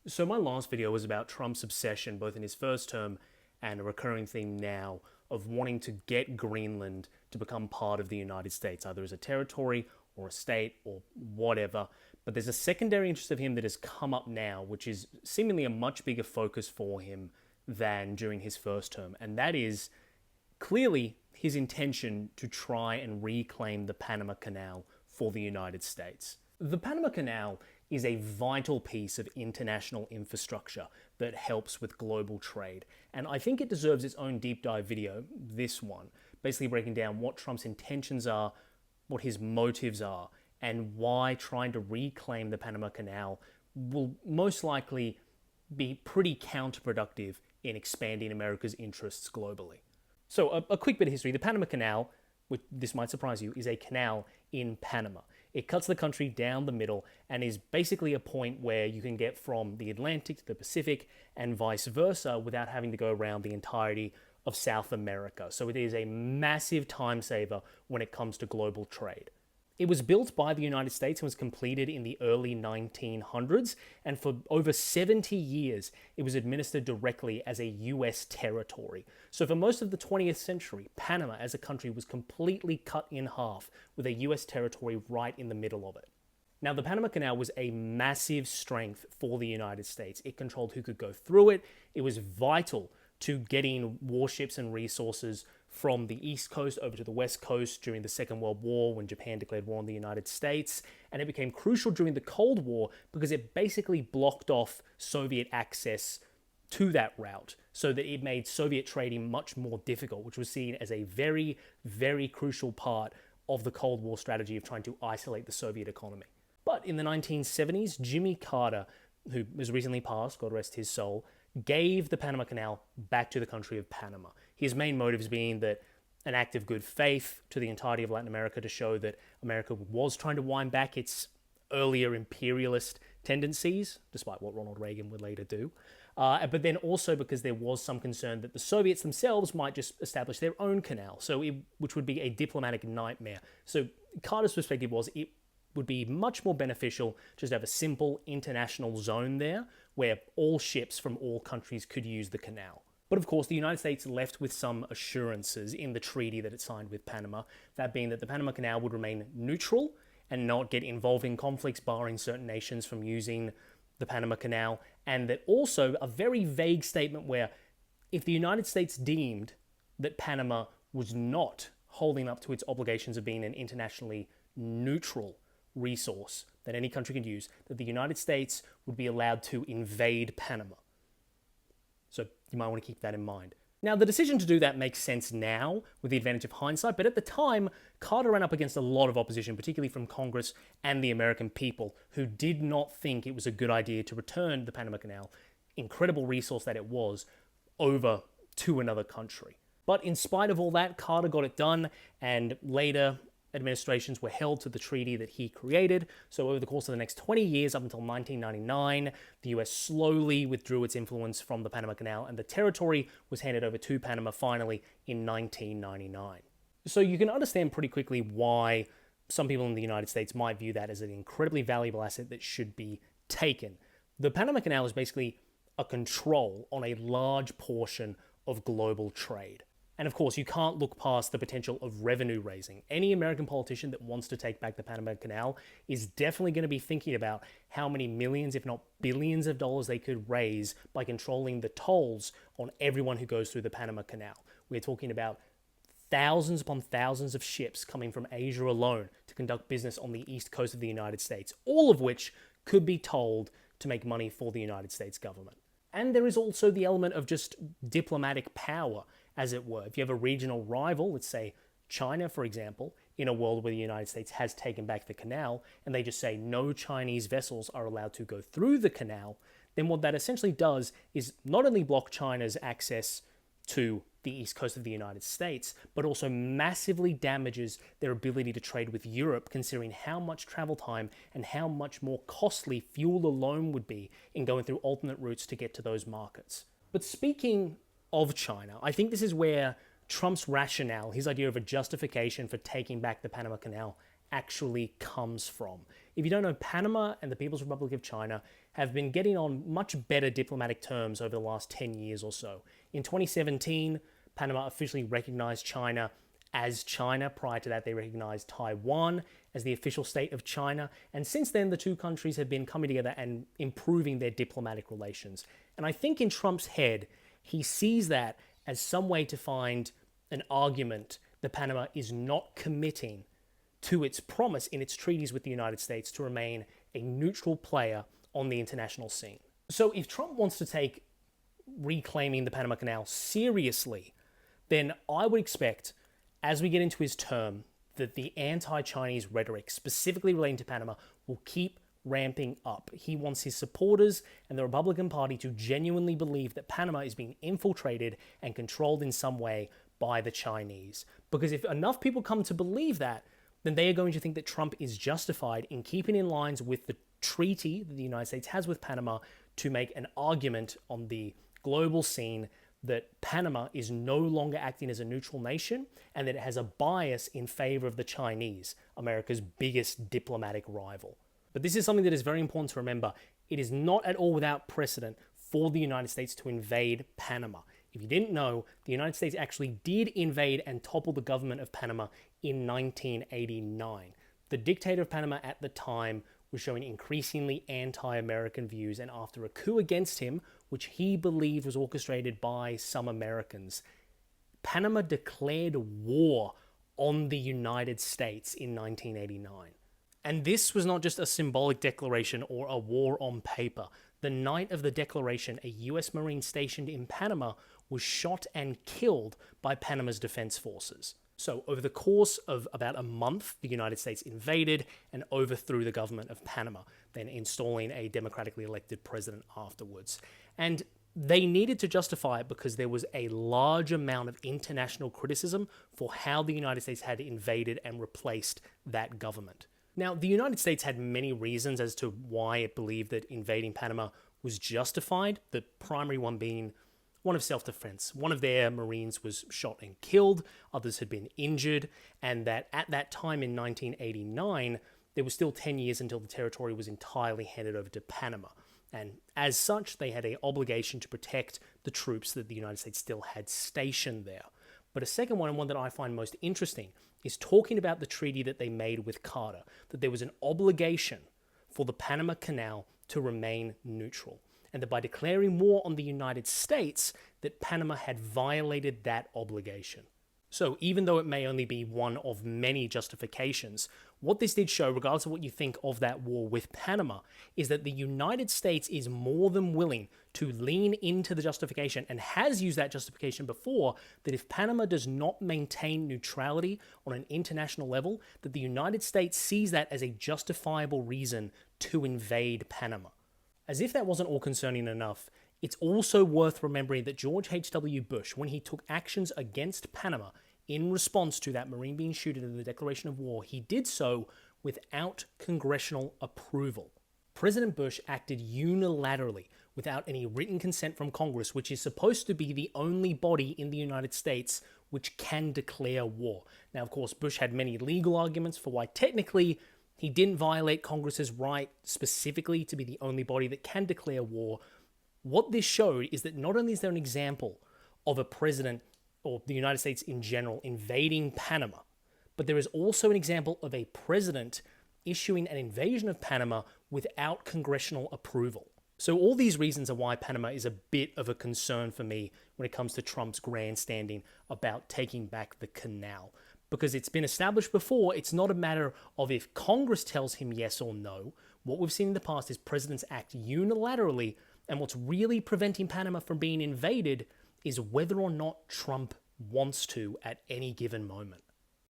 So my last video was about Trump's obsession, both in his first term and a recurring theme now, of wanting to get Greenland to become part of the United States, either as a territory or a state or whatever. But there's a secondary interest of him that has come up now, which is seemingly a much bigger focus for him than during his first term. And that is clearly his intention to try and reclaim the Panama Canal for the United States. The Panama Canal is a vital piece of international infrastructure that helps with global trade. And I think it deserves its own deep dive video, this one, basically breaking down what Trump's intentions are, what his motives are, and why trying to reclaim the Panama Canal will most likely be pretty counterproductive in expanding America's interests globally. So a quick bit of history. The Panama Canal, which this might surprise you, is a canal in Panama. It cuts the country down the middle and is basically a point where you can get from the Atlantic to the Pacific and vice versa without having to go around the entirety of South America. So it is a massive time saver when it comes to global trade. It was built by the United States and was completed in the early 1900s, and for over 70 years, it was administered directly as a US territory. So for most of the 20th century, Panama as a country was completely cut in half, with a US territory right in the middle of it. Now, the Panama Canal was a massive strength for the United States. It controlled who could go through it. It was vital to getting warships and resources from the East Coast over to the West Coast during the Second World War when Japan declared war on the United States. And it became crucial during the Cold War because it basically blocked off Soviet access to that route so that it made Soviet trading much more difficult, which was seen as a very, very crucial part of the Cold War strategy of trying to isolate the Soviet economy. But in the 1970s, Jimmy Carter, who was recently passed, God rest his soul, gave the Panama Canal back to the country of Panama. His main motives being that an act of good faith to the entirety of Latin America to show that America was trying to wind back its earlier imperialist tendencies, despite what Ronald Reagan would later do. But then also because there was some concern that the Soviets themselves might just establish their own canal, which would be a diplomatic nightmare. So Carter's perspective was it would be much more beneficial just to have a simple international zone there where all ships from all countries could use the canal. But of course, the United States left with some assurances in the treaty that it signed with Panama, that being that the Panama Canal would remain neutral and not get involved in conflicts barring certain nations from using the Panama Canal, and that also a very vague statement where if the United States deemed that Panama was not holding up to its obligations of being an internationally neutral resource that any country could use, that the United States would be allowed to invade Panama. So you might want to keep that in mind. Now, the decision to do that makes sense now with the advantage of hindsight, but at the time, Carter ran up against a lot of opposition, particularly from Congress and the American people, who did not think it was a good idea to return the Panama Canal, incredible resource that it was, over to another country. But in spite of all that, Carter got it done, and later administrations were held to the treaty that he created. So over the course of the next 20 years, up until 1999, the US slowly withdrew its influence from the Panama Canal, and the territory was handed over to Panama finally in 1999. So you can understand pretty quickly why some people in the United States might view that as an incredibly valuable asset that should be taken. The Panama Canal is basically a control on a large portion of global trade. And of course, you can't look past the potential of revenue raising. Any American politician that wants to take back the Panama Canal is definitely going to be thinking about how many millions, if not billions of dollars they could raise by controlling the tolls on everyone who goes through the Panama Canal. We're talking about thousands upon thousands of ships coming from Asia alone to conduct business on the east coast of the United States, all of which could be tolled to make money for the United States government. And there is also the element of just diplomatic power, as it were. If you have a regional rival, let's say China, for example, in a world where the United States has taken back the canal, and they just say no Chinese vessels are allowed to go through the canal, then what that essentially does is not only block China's access to the east coast of the United States, but also massively damages their ability to trade with Europe, considering how much travel time and how much more costly fuel alone would be in going through alternate routes to get to those markets. But speaking of China, I think this is where Trump's rationale, his idea of a justification for taking back the Panama Canal, actually comes from. If you don't know, Panama and the People's Republic of China have been getting on much better diplomatic terms over the last 10 years or so. In 2017, Panama officially recognized China as China. Prior to that, they recognized Taiwan as the official state of China. And since then, the two countries have been coming together and improving their diplomatic relations. And I think in Trump's head, he sees that as some way to find an argument that Panama is not committing to its promise in its treaties with the United States to remain a neutral player on the international scene. So if Trump wants to take reclaiming the Panama Canal seriously, then I would expect, as we get into his term, that the anti-Chinese rhetoric, specifically relating to Panama, will keep ramping up. He wants his supporters and the Republican Party to genuinely believe that Panama is being infiltrated and controlled in some way by the Chinese. Because if enough people come to believe that, then they are going to think that Trump is justified in keeping in lines with the treaty that the United States has with Panama to make an argument on the global scene that Panama is no longer acting as a neutral nation and that it has a bias in favor of the Chinese, America's biggest diplomatic rival. But this is something that is very important to remember. It is not at all without precedent for the United States to invade Panama. If you didn't know, the United States actually did invade and topple the government of Panama in 1989. The dictator of Panama at the time was showing increasingly anti-American views, and after a coup against him, which he believed was orchestrated by some Americans, Panama declared war on the United States in 1989. And this was not just a symbolic declaration or a war on paper. The night of the declaration, a US Marine stationed in Panama was shot and killed by Panama's defense forces. So over the course of about a month, the United States invaded and overthrew the government of Panama, then installing a democratically elected president afterwards. And they needed to justify it because there was a large amount of international criticism for how the United States had invaded and replaced that government. Now, the United States had many reasons as to why it believed that invading Panama was justified, the primary one being one of self-defense. One of their Marines was shot and killed, others had been injured, and that at that time in 1989, there was still 10 years until the territory was entirely handed over to Panama. And as such, they had an obligation to protect the troops that the United States still had stationed there. But a second one, and one that I find most interesting, is talking about the treaty that they made with Carter, that there was an obligation for the Panama Canal to remain neutral, and that by declaring war on the United States, that Panama had violated that obligation. So even though it may only be one of many justifications, what this did show, regardless of what you think of that war with Panama, is that the United States is more than willing to lean into the justification, and has used that justification before, that if Panama does not maintain neutrality on an international level, that the United States sees that as a justifiable reason to invade Panama. As if that wasn't all concerning enough, it's also worth remembering that George H.W. Bush, when he took actions against Panama in response to that Marine being shot in the declaration of war, he did so without congressional approval. President Bush acted unilaterally without any written consent from Congress, which is supposed to be the only body in the United States which can declare war. Now, of course, Bush had many legal arguments for why technically he didn't violate Congress's right specifically to be the only body that can declare war. What this showed is that not only is there an example of a president or the United States in general invading Panama, but there is also an example of a president issuing an invasion of Panama without congressional approval. So all these reasons are why Panama is a bit of a concern for me when it comes to Trump's grandstanding about taking back the canal. Because it's been established before, it's not a matter of if Congress tells him yes or no. What we've seen in the past is presidents act unilaterally, and what's really preventing Panama from being invaded is whether or not Trump wants to at any given moment.